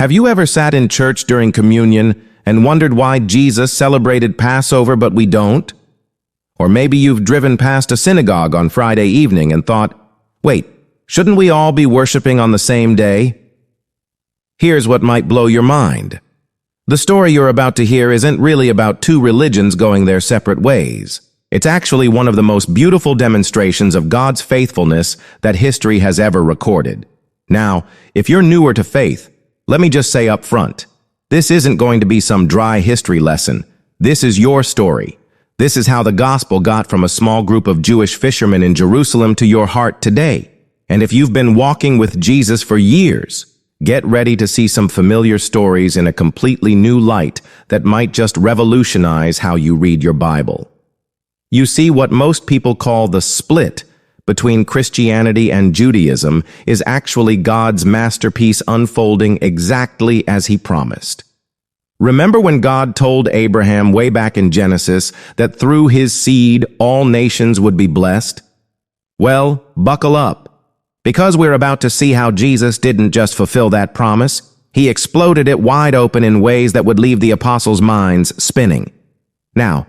Have you ever sat in church during communion and wondered why Jesus celebrated Passover but we don't? Or maybe you've driven past a synagogue on Friday evening and thought, wait, shouldn't we all be worshiping on the same day? Here's what might blow your mind. The story you're about to hear isn't really about two religions going their separate ways. It's actually one of the most beautiful demonstrations of God's faithfulness that history has ever recorded. Now, if you're newer to faith, let me just say up front, this isn't going to be some dry history lesson. This is your story. This is how the gospel got from a small group of Jewish fishermen in Jerusalem to your heart today. And if you've been walking with Jesus for years, get ready to see some familiar stories in a completely new light that might just revolutionize how you read your Bible. You see, what most people call the split between Christianity and Judaism is actually God's masterpiece unfolding exactly as he promised. Remember when God told Abraham way back in Genesis that through his seed all nations would be blessed? Well, buckle up, because we're about to see how Jesus didn't just fulfill that promise, he exploded it wide open in ways that would leave the apostles' minds spinning. Now,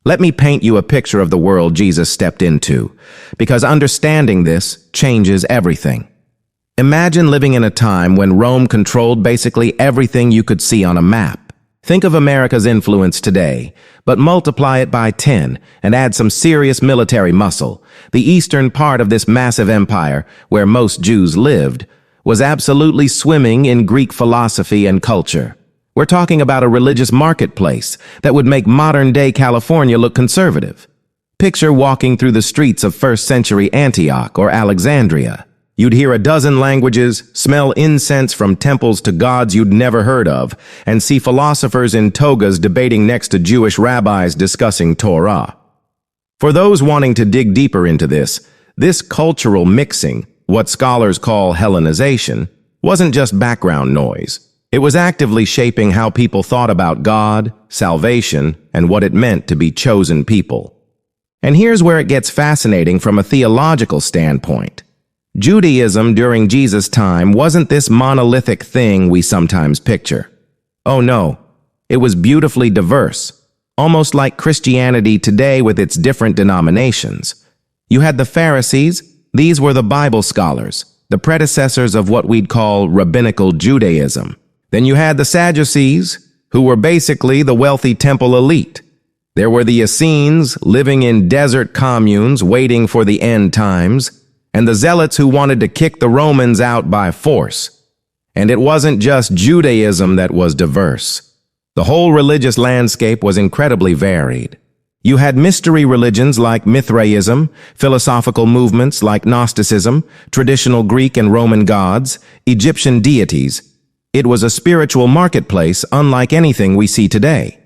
let me paint you a picture of the world Jesus stepped into, because understanding this changes everything. Imagine living in a time when Rome controlled basically everything you could see on a map. Think of America's influence today, but multiply it by 10 and add some serious military muscle. The eastern part of this massive empire, where most Jews lived, was absolutely swimming in Greek philosophy and culture. We're talking about a religious marketplace that would make modern-day California look conservative. Picture walking through the streets of first-century Antioch or Alexandria. You'd hear a dozen languages, smell incense from temples to gods you'd never heard of, and see philosophers in togas debating next to Jewish rabbis discussing Torah. For those wanting to dig deeper into this cultural mixing, what scholars call Hellenization, wasn't just background noise. It was actively shaping how people thought about God, salvation, and what it meant to be chosen people. And here's where it gets fascinating from a theological standpoint. Judaism during Jesus' time wasn't this monolithic thing we sometimes picture. Oh no, it was beautifully diverse, almost like Christianity today with its different denominations. You had the Pharisees. These were the Bible scholars, the predecessors of what we'd call rabbinical Judaism. Then you had the Sadducees, who were basically the wealthy temple elite. There were the Essenes, living in desert communes waiting for the end times, and the Zealots who wanted to kick the Romans out by force. And it wasn't just Judaism that was diverse. The whole religious landscape was incredibly varied. You had mystery religions like Mithraism, philosophical movements like Gnosticism, traditional Greek and Roman gods, Egyptian deities. It was a spiritual marketplace unlike anything we see today.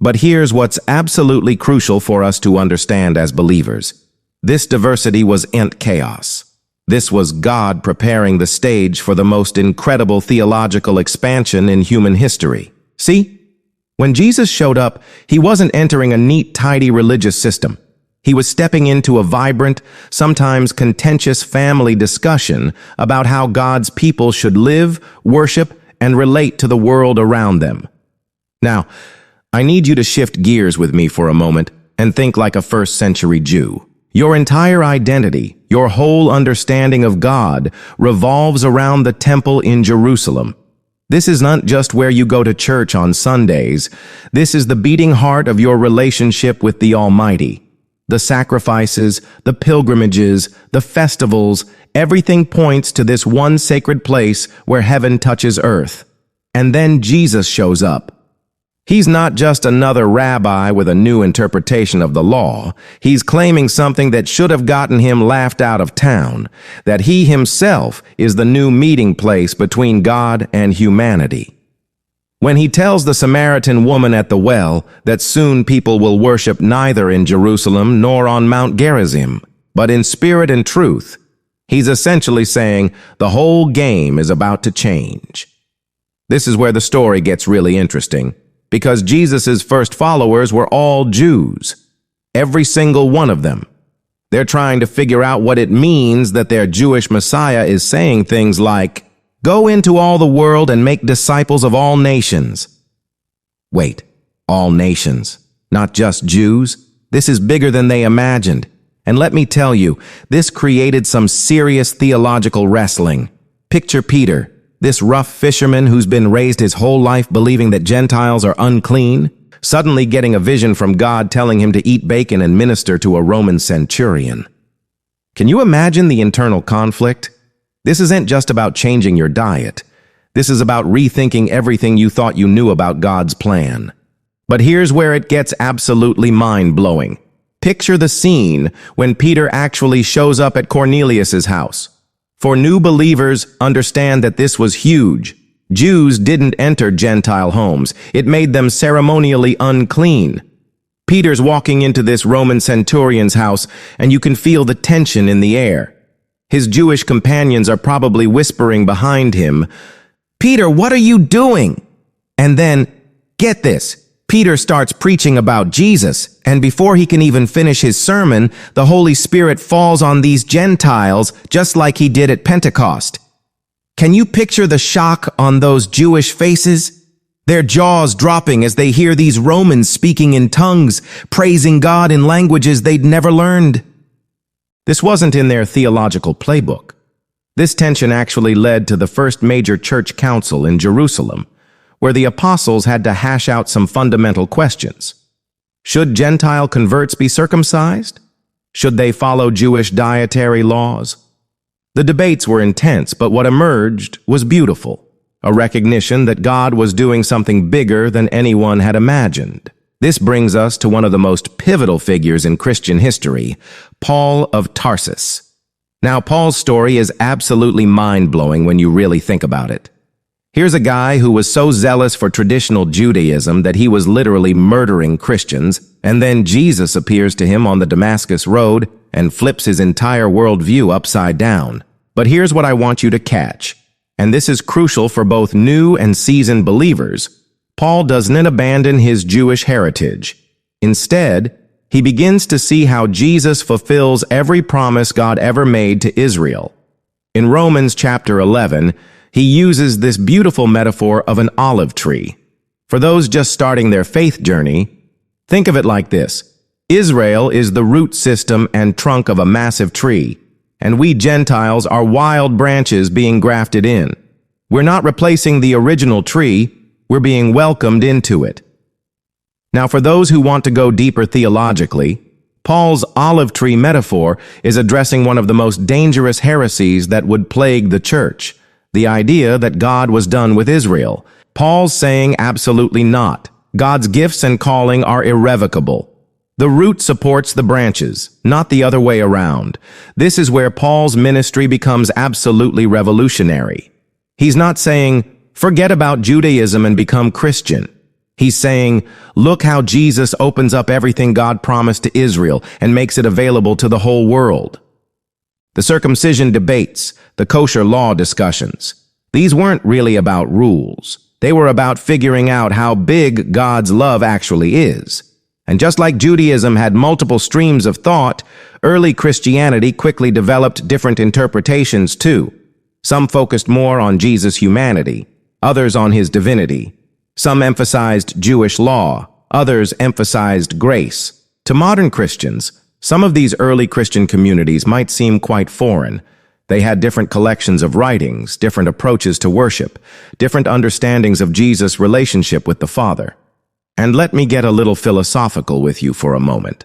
But here's what's absolutely crucial for us to understand as believers. This diversity wasn't chaos. This was God preparing the stage for the most incredible theological expansion in human history. See? When Jesus showed up, he wasn't entering a neat, tidy religious system. He was stepping into a vibrant, sometimes contentious family discussion about how God's people should live, worship, and relate to the world around them. Now, I need you to shift gears with me for a moment and think like a first-century Jew. Your entire identity, your whole understanding of God, revolves around the temple in Jerusalem. This is not just where you go to church on Sundays. This is the beating heart of your relationship with the Almighty. The sacrifices, the pilgrimages, the festivals, everything points to this one sacred place where heaven touches earth. And then Jesus shows up. He's not just another rabbi with a new interpretation of the law. He's claiming something that should have gotten him laughed out of town, that he himself is the new meeting place between God and humanity. When he tells the Samaritan woman at the well that soon people will worship neither in Jerusalem nor on Mount Gerizim, but in spirit and truth, he's essentially saying the whole game is about to change. This is where the story gets really interesting, because Jesus' first followers were all Jews, every single one of them. They're trying to figure out what it means that their Jewish Messiah is saying things like, Go into all the world and make disciples of all nations. Wait, all nations, not just Jews? This is bigger than they imagined. And let me tell you, this created some serious theological wrestling. Picture Peter, this rough fisherman who's been raised his whole life believing that Gentiles are unclean, suddenly getting a vision from God telling him to eat bacon and minister to a Roman centurion. Can you imagine the internal conflict? This isn't just about changing your diet. This is about rethinking everything you thought you knew about God's plan. But here's where it gets absolutely mind-blowing. Picture the scene when Peter actually shows up at Cornelius's house. For new believers, understand that this was huge. Jews didn't enter Gentile homes. It made them ceremonially unclean. Peter's walking into this Roman centurion's house, and you can feel the tension in the air. His Jewish companions are probably whispering behind him, "Peter, what are you doing?" And then, get this, Peter starts preaching about Jesus, and before he can even finish his sermon, the Holy Spirit falls on these Gentiles just like he did at Pentecost. Can you picture the shock on those Jewish faces? Their jaws dropping as they hear these Romans speaking in tongues, praising God in languages they'd never learned. This wasn't in their theological playbook. This tension actually led to the first major church council in Jerusalem, where the apostles had to hash out some fundamental questions. Should Gentile converts be circumcised? Should they follow Jewish dietary laws? The debates were intense, but what emerged was beautiful, a recognition that God was doing something bigger than anyone had imagined. This brings us to one of the most pivotal figures in Christian history, Paul of Tarsus. Now, Paul's story is absolutely mind-blowing when you really think about it. Here's a guy who was so zealous for traditional Judaism that he was literally murdering Christians, and then Jesus appears to him on the Damascus Road and flips his entire worldview upside down. But here's what I want you to catch, and this is crucial for both new and seasoned believers. Paul doesn't abandon his Jewish heritage. Instead, he begins to see how Jesus fulfills every promise God ever made to Israel. In Romans chapter 11, he uses this beautiful metaphor of an olive tree. For those just starting their faith journey, think of it like this. Israel is the root system and trunk of a massive tree, and we Gentiles are wild branches being grafted in. We're not replacing the original tree, we're being welcomed into it. Now, for those who want to go deeper theologically, Paul's olive tree metaphor is addressing one of the most dangerous heresies that would plague the church, the idea that God was done with Israel. Paul's saying absolutely not. God's gifts and calling are irrevocable. The root supports the branches, not the other way around. This is where Paul's ministry becomes absolutely revolutionary. He's not saying, forget about Judaism and become Christian. He's saying, look how Jesus opens up everything God promised to Israel and makes it available to the whole world. The circumcision debates, the kosher law discussions, these weren't really about rules. They were about figuring out how big God's love actually is. And just like Judaism had multiple streams of thought, early Christianity quickly developed different interpretations too. Some focused more on Jesus' humanity, others on his divinity. Some emphasized Jewish law, others emphasized grace. To modern Christians, some of these early Christian communities might seem quite foreign. They had different collections of writings, different approaches to worship, different understandings of Jesus' relationship with the Father. And let me get a little philosophical with you for a moment.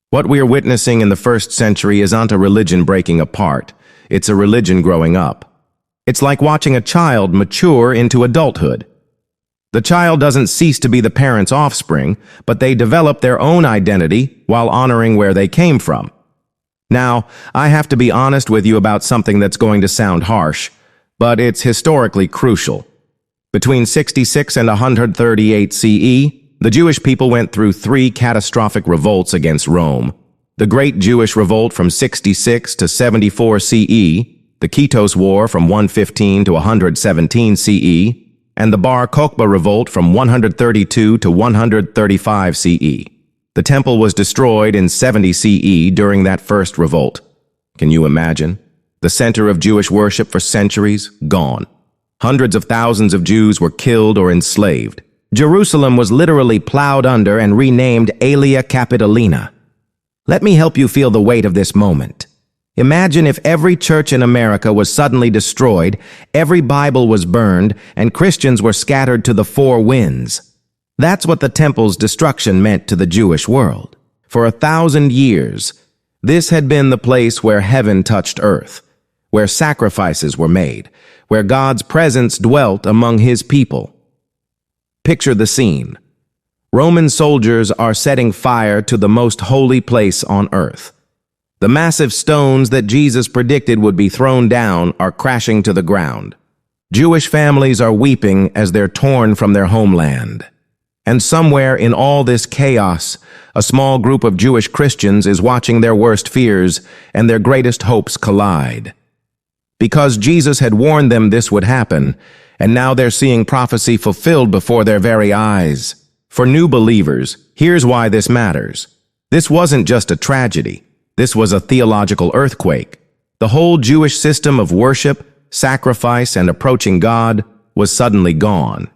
What we're witnessing in the first century isn't a religion breaking apart. It's a religion growing up. It's like watching a child mature into adulthood. The child doesn't cease to be the parent's offspring, but they develop their own identity while honoring where they came from. Now, I have to be honest with you about something that's going to sound harsh, but it's historically crucial. Between 66 and 138 CE, the Jewish people went through 3 catastrophic revolts against Rome. The Great Jewish Revolt from 66 to 74 CE, the Kitos War from 115 to 117 CE, and the Bar Kokhba Revolt from 132 to 135 CE. The temple was destroyed in 70 CE during that first revolt. Can you imagine? The center of Jewish worship for centuries, gone. Hundreds of thousands of Jews were killed or enslaved. Jerusalem was literally plowed under and renamed Aelia Capitolina. Let me help you feel the weight of this moment. Imagine if every church in America was suddenly destroyed, every Bible was burned, and Christians were scattered to the four winds. That's what the temple's destruction meant to the Jewish world. For 1,000 years, this had been the place where heaven touched earth, where sacrifices were made, where God's presence dwelt among his people. Picture the scene. Roman soldiers are setting fire to the most holy place on earth. The massive stones that Jesus predicted would be thrown down are crashing to the ground. Jewish families are weeping as they're torn from their homeland. And somewhere in all this chaos, a small group of Jewish Christians is watching their worst fears and their greatest hopes collide. Because Jesus had warned them this would happen, and now they're seeing prophecy fulfilled before their very eyes. For new believers, here's why this matters. This wasn't just a tragedy. This was a theological earthquake. The whole Jewish system of worship, sacrifice, and approaching God was suddenly gone.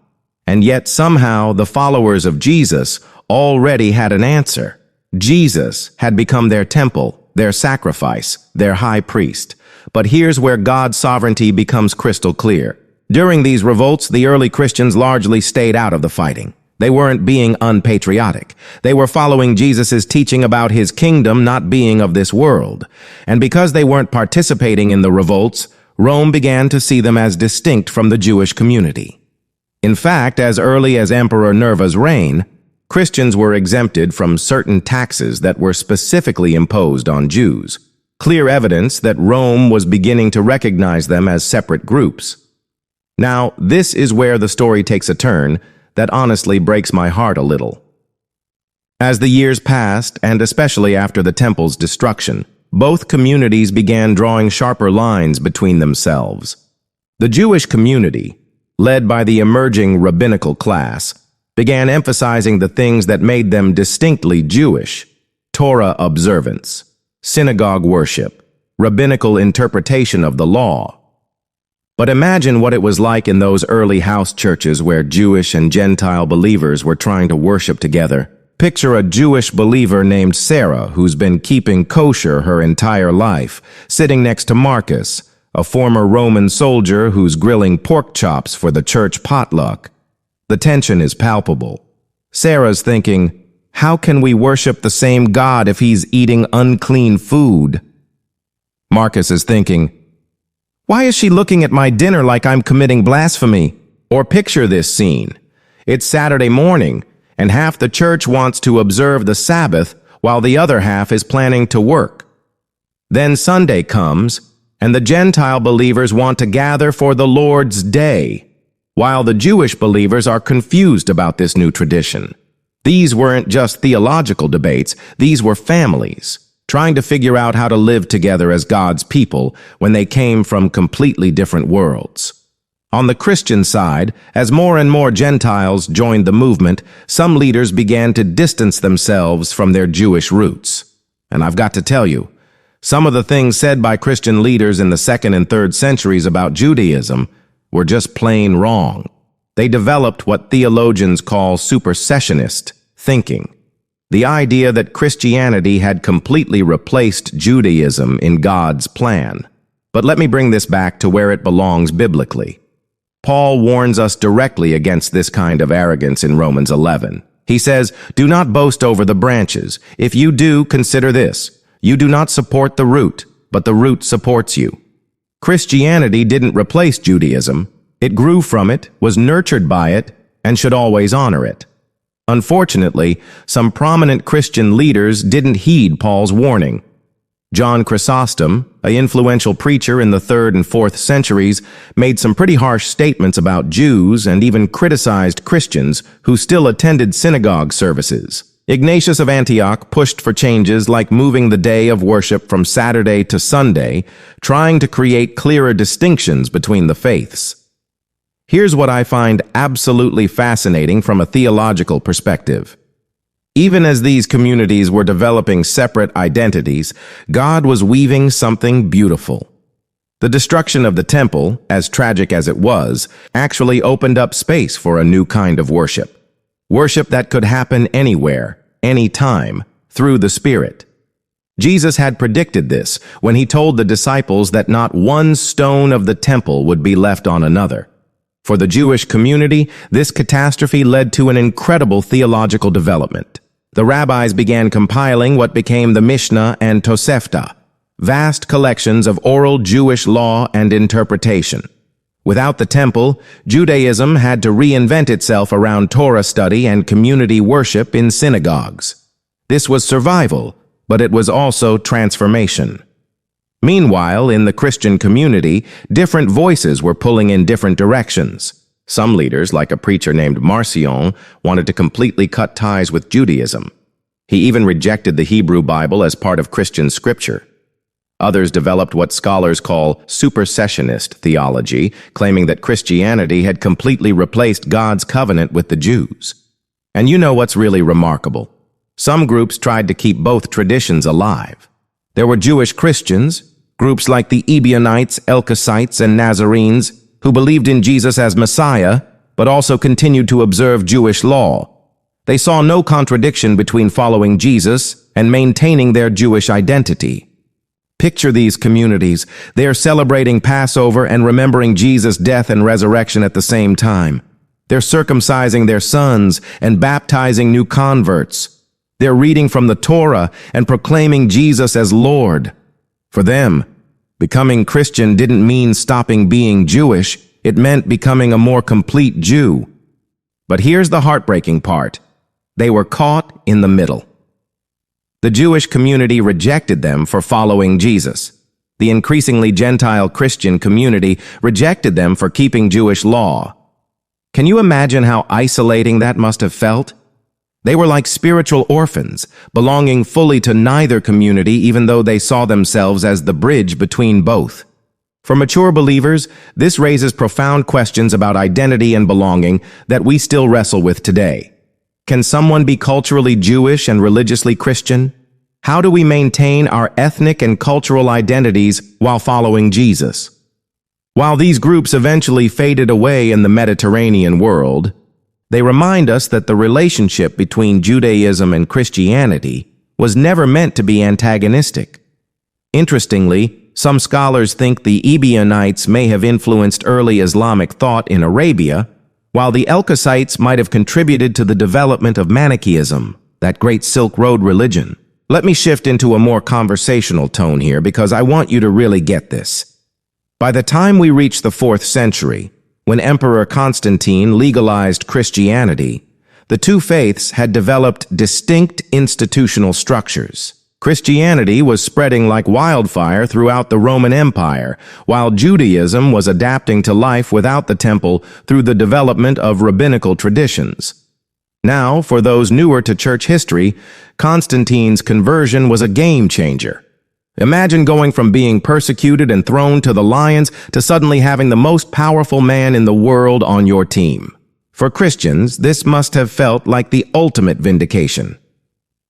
And yet somehow the followers of Jesus already had an answer. Jesus had become their temple, their sacrifice, their high priest. But here's where God's sovereignty becomes crystal clear. During these revolts, the early Christians largely stayed out of the fighting. They weren't being unpatriotic. They were following Jesus' teaching about his kingdom not being of this world. And because they weren't participating in the revolts, Rome began to see them as distinct from the Jewish community. In fact, as early as Emperor Nerva's reign, Christians were exempted from certain taxes that were specifically imposed on Jews. Clear evidence that Rome was beginning to recognize them as separate groups. Now, this is where the story takes a turn that honestly breaks my heart a little. As the years passed, and especially after the temple's destruction, both communities began drawing sharper lines between themselves. The Jewish community, led by the emerging rabbinical class, began emphasizing the things that made them distinctly Jewish: Torah observance, synagogue worship, rabbinical interpretation of the law. But imagine what it was like in those early house churches where Jewish and Gentile believers were trying to worship together. Picture a Jewish believer named Sarah who's been keeping kosher her entire life, sitting next to Marcus, a former Roman soldier who's grilling pork chops for the church potluck. The tension is palpable. Sarah's thinking, how can we worship the same God if he's eating unclean food? Marcus is thinking, why is she looking at my dinner like I'm committing blasphemy? Or picture this scene. It's Saturday morning, and half the church wants to observe the Sabbath while the other half is planning to work. Then Sunday comes, and the Gentile believers want to gather for the Lord's Day, while the Jewish believers are confused about this new tradition. These weren't just theological debates, these were families, trying to figure out how to live together as God's people when they came from completely different worlds. On the Christian side, as more and more Gentiles joined the movement, some leaders began to distance themselves from their Jewish roots. And I've got to tell you, some of the things said by Christian leaders in the 2nd and 3rd centuries about Judaism were just plain wrong. They developed what theologians call supersessionist thinking. The idea that Christianity had completely replaced Judaism in God's plan. But let me bring this back to where it belongs biblically. Paul warns us directly against this kind of arrogance in Romans 11. He says, do not boast over the branches. If you do, consider this. You do not support the root, but the root supports you. Christianity didn't replace Judaism. It grew from it, was nurtured by it, and should always honor it. Unfortunately, some prominent Christian leaders didn't heed Paul's warning. John Chrysostom, an influential preacher in the 3rd and 4th centuries, made some pretty harsh statements about Jews and even criticized Christians who still attended synagogue services. Ignatius of Antioch pushed for changes like moving the day of worship from Saturday to Sunday, trying to create clearer distinctions between the faiths. Here's what I find absolutely fascinating from a theological perspective. Even as these communities were developing separate identities, God was weaving something beautiful. The destruction of the temple, as tragic as it was, actually opened up space for a new kind of worship. Worship that could happen anywhere, anytime, through the Spirit. Jesus had predicted this when he told the disciples that not one stone of the temple would be left on another. For the Jewish community, this catastrophe led to an incredible theological development. The rabbis began compiling what became the Mishnah and Tosefta, vast collections of oral Jewish law and interpretation. Without the temple, Judaism had to reinvent itself around Torah study and community worship in synagogues. This was survival, but it was also transformation. Meanwhile, in the Christian community, different voices were pulling in different directions. Some leaders, like a preacher named Marcion, wanted to completely cut ties with Judaism. He even rejected the Hebrew Bible as part of Christian scripture. Others developed what scholars call supersessionist theology, claiming that Christianity had completely replaced God's covenant with the Jews. And you know what's really remarkable? Some groups tried to keep both traditions alive. There were Jewish Christians, groups like the Ebionites, Elkosites, and Nazarenes, who believed in Jesus as Messiah, but also continued to observe Jewish law. They saw no contradiction between following Jesus and maintaining their Jewish identity. Picture these communities. They are celebrating Passover and remembering Jesus' death and resurrection at the same time. They're circumcising their sons and baptizing new converts. They're reading from the Torah and proclaiming Jesus as Lord. For them, becoming Christian didn't mean stopping being Jewish. It meant becoming a more complete Jew. But here's the heartbreaking part. They were caught in the middle. The Jewish community rejected them for following Jesus. The increasingly Gentile Christian community rejected them for keeping Jewish law. Can you imagine how isolating that must have felt? They were like spiritual orphans, belonging fully to neither community even though they saw themselves as the bridge between both. For mature believers, this raises profound questions about identity and belonging that we still wrestle with today. Can someone be culturally Jewish and religiously Christian? How do we maintain our ethnic and cultural identities while following Jesus? While these groups eventually faded away in the Mediterranean world, they remind us that the relationship between Judaism and Christianity was never meant to be antagonistic. Interestingly, some scholars think the Ebionites may have influenced early Islamic thought in Arabia, while the Elkosites might have contributed to the development of Manichaeism, that great Silk Road religion. Let me shift into a more conversational tone here because I want you to really get this. By the time we reach the 4th century, when Emperor Constantine legalized Christianity, the two faiths had developed distinct institutional structures. Christianity was spreading like wildfire throughout the Roman Empire, while Judaism was adapting to life without the temple through the development of rabbinical traditions. Now, for those newer to church history, Constantine's conversion was a game changer. Imagine going from being persecuted and thrown to the lions to suddenly having the most powerful man in the world on your team. For Christians, this must have felt like the ultimate vindication.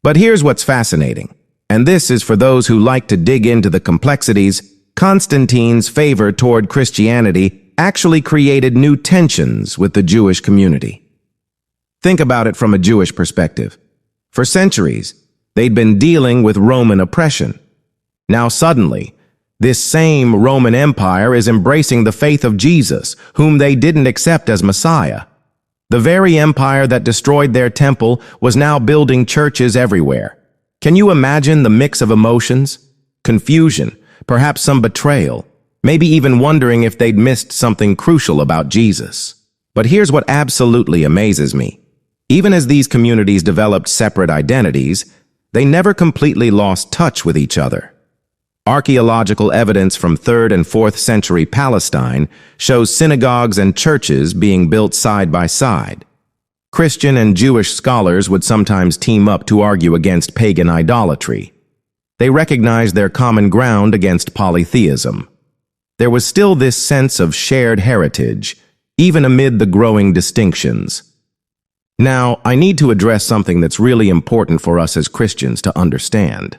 But here's what's fascinating. And this is for those who like to dig into the complexities. Constantine's favor toward Christianity actually created new tensions with the Jewish community. Think about it from a Jewish perspective. For centuries, they'd been dealing with Roman oppression. Now suddenly, this same Roman Empire is embracing the faith of Jesus, whom they didn't accept as Messiah. The very empire that destroyed their temple was now building churches everywhere. Can you imagine the mix of emotions? Confusion, perhaps some betrayal, maybe even wondering if they'd missed something crucial about Jesus. But here's what absolutely amazes me. Even as these communities developed separate identities, they never completely lost touch with each other. Archaeological evidence from 3rd and 4th century Palestine shows synagogues and churches being built side by side. Christian and Jewish scholars would sometimes team up to argue against pagan idolatry. They recognized their common ground against polytheism. There was still this sense of shared heritage, even amid the growing distinctions. Now, I need to address something that's really important for us as Christians to understand.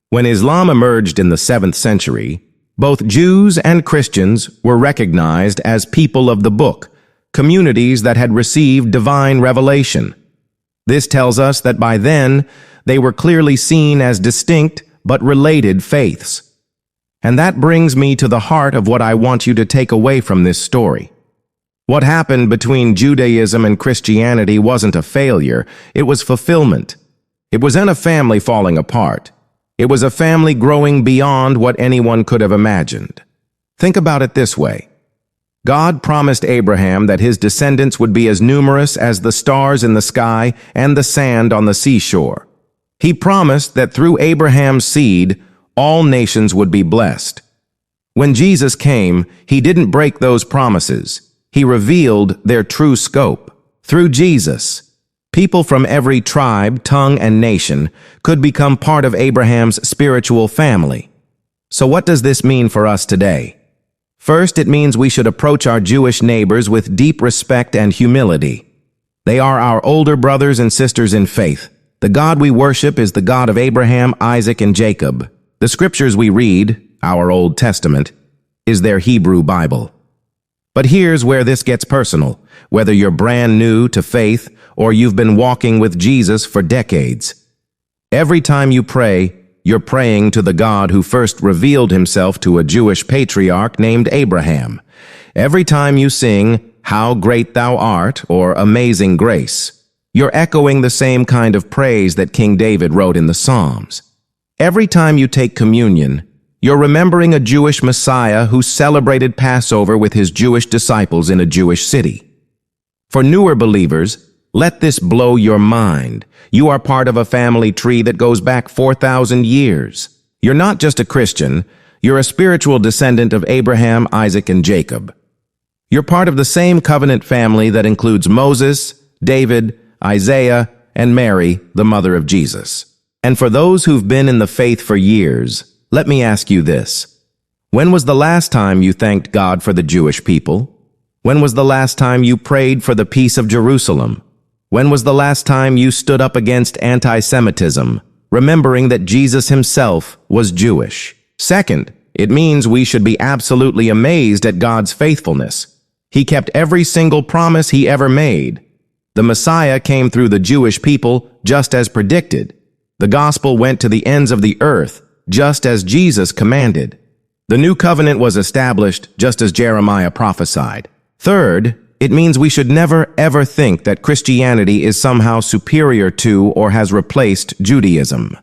When Islam emerged in the 7th century, Both Jews and Christians were recognized as people of the book, communities that had received divine revelation. This tells us that by then, they were clearly seen as distinct but related faiths. And that brings me to the heart of what I want you to take away from this story. What happened between Judaism and Christianity wasn't a failure, it was fulfillment. It wasn't a family falling apart. It was a family growing beyond what anyone could have imagined. Think about it this way. God promised Abraham that his descendants would be as numerous as the stars in the sky and the sand on the seashore. He promised that through Abraham's seed, all nations would be blessed. When Jesus came, he didn't break those promises. He revealed their true scope. Through Jesus, people from every tribe, tongue, and nation could become part of Abraham's spiritual family. So what does this mean for us today? First, it means we should approach our Jewish neighbors with deep respect and humility. They are our older brothers and sisters in faith. The God we worship is the God of Abraham, Isaac, and Jacob. The scriptures we read, our Old Testament, is their Hebrew Bible. But here's where this gets personal. Whether you're brand new to faith or you've been walking with Jesus for decades, every time you pray, you're praying to the God who first revealed himself to a Jewish patriarch named Abraham. Every time you sing, "How Great Thou Art," or "Amazing Grace," you're echoing the same kind of praise that King David wrote in the Psalms. Every time you take communion, you're remembering a Jewish Messiah who celebrated Passover with his Jewish disciples in a Jewish city. For newer believers, let this blow your mind. You are part of a family tree that goes back 4,000 years. You're not just a Christian, you're a spiritual descendant of Abraham, Isaac, and Jacob. You're part of the same covenant family that includes Moses, David, Isaiah, and Mary, the mother of Jesus. And for those who've been in the faith for years, let me ask you this. When was the last time you thanked God for the Jewish people? When was the last time you prayed for the peace of Jerusalem? When was the last time you stood up against anti-Semitism, remembering that Jesus himself was Jewish? Second, it means we should be absolutely amazed at God's faithfulness. He kept every single promise he ever made. The Messiah came through the Jewish people just as predicted. The gospel went to the ends of the earth, just as Jesus commanded. The new covenant was established just as Jeremiah prophesied. Third, it means we should never ever think that Christianity is somehow superior to or has replaced Judaism.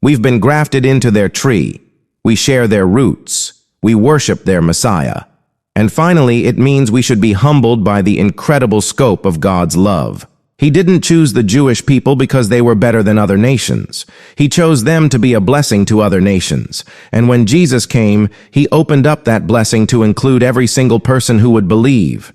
We've been grafted into their tree. We share their roots. We worship their Messiah. And finally, it means we should be humbled by the incredible scope of God's love. He didn't choose the Jewish people because they were better than other nations. He chose them to be a blessing to other nations. And when Jesus came, he opened up that blessing to include every single person who would believe.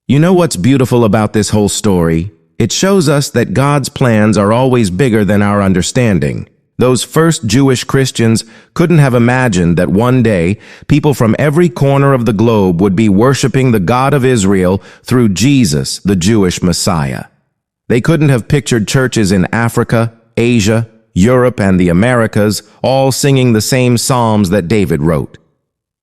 You know what's beautiful about this whole story? It shows us that God's plans are always bigger than our understanding. Those first Jewish Christians couldn't have imagined that one day people from every corner of the globe would be worshiping the God of Israel through Jesus, the Jewish Messiah. They couldn't have pictured churches in Africa, Asia, Europe, and the Americas all singing the same psalms that David wrote.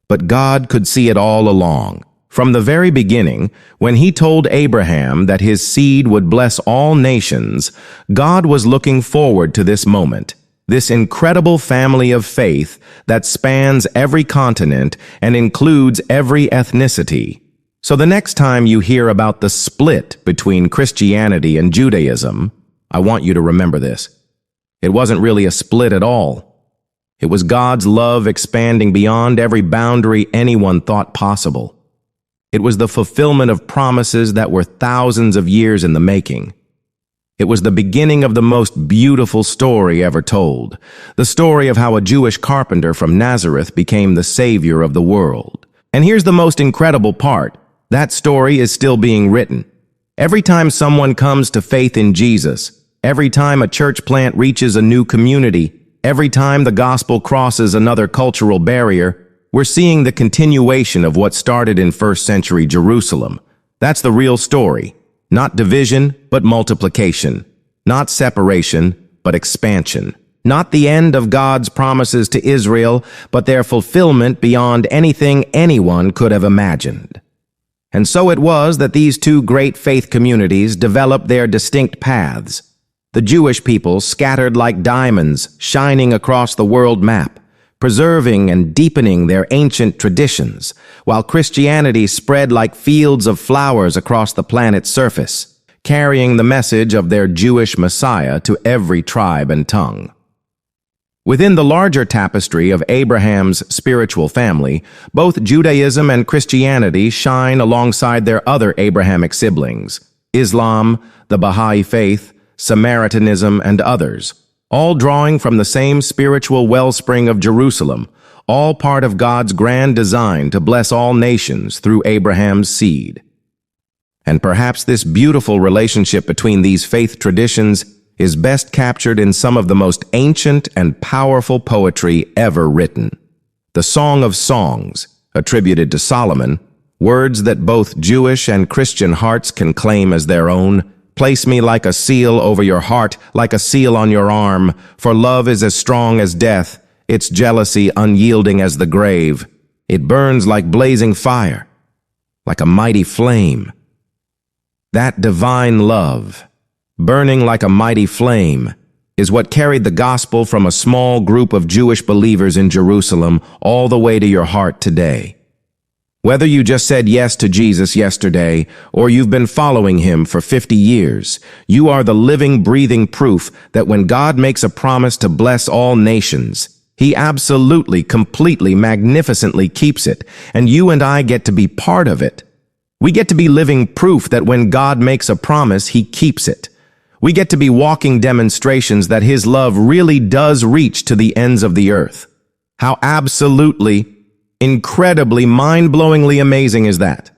But God could see it all along. From the very beginning, when he told Abraham that his seed would bless all nations, God was looking forward to this moment, this incredible family of faith that spans every continent and includes every ethnicity. So the next time you hear about the split between Christianity and Judaism, I want you to remember this. It wasn't really a split at all. It was God's love expanding beyond every boundary anyone thought possible. It was the fulfillment of promises that were thousands of years in the making. It was the beginning of the most beautiful story ever told, the story of how a Jewish carpenter from Nazareth became the savior of the world. And here's the most incredible part. That story is still being written. Every time someone comes to faith in Jesus, every time a church plant reaches a new community, every time the gospel crosses another cultural barrier, we're seeing the continuation of what started in first century Jerusalem. That's the real story. Not division, but multiplication. Not separation, but expansion. not the end of God's promises to Israel, but their fulfillment beyond anything anyone could have imagined. And so it was that these two great faith communities developed their distinct paths. The Jewish people scattered like diamonds, shining across the world map, preserving and deepening their ancient traditions, while Christianity spread like fields of flowers across the planet's surface, carrying the message of their Jewish Messiah to every tribe and tongue. Within the larger tapestry of Abraham's spiritual family, both Judaism and Christianity shine alongside their other Abrahamic siblings, Islam, the Baha'i faith, Samaritanism, and others, all drawing from the same spiritual wellspring of Jerusalem, all part of God's grand design to bless all nations through Abraham's seed. And perhaps this beautiful relationship between these faith traditions is best captured in some of the most ancient and powerful poetry ever written. The Song of Songs, attributed to Solomon, words that both Jewish and Christian hearts can claim as their own. Place me like a seal over your heart, like a seal on your arm, for love is as strong as death, its jealousy unyielding as the grave. It burns like blazing fire, like a mighty flame. That divine love, burning like a mighty flame, is what carried the gospel from a small group of Jewish believers in Jerusalem all the way to your heart today. Whether you just said yes to Jesus yesterday, or you've been following him for 50 years, you are the living, breathing proof that when God makes a promise to bless all nations, he absolutely, completely, magnificently keeps it, and you and I get to be part of it. We get to be living proof that when God makes a promise, he keeps it. We get to be walking demonstrations that his love really does reach to the ends of the earth. How absolutely, incredibly, mind-blowingly amazing is that?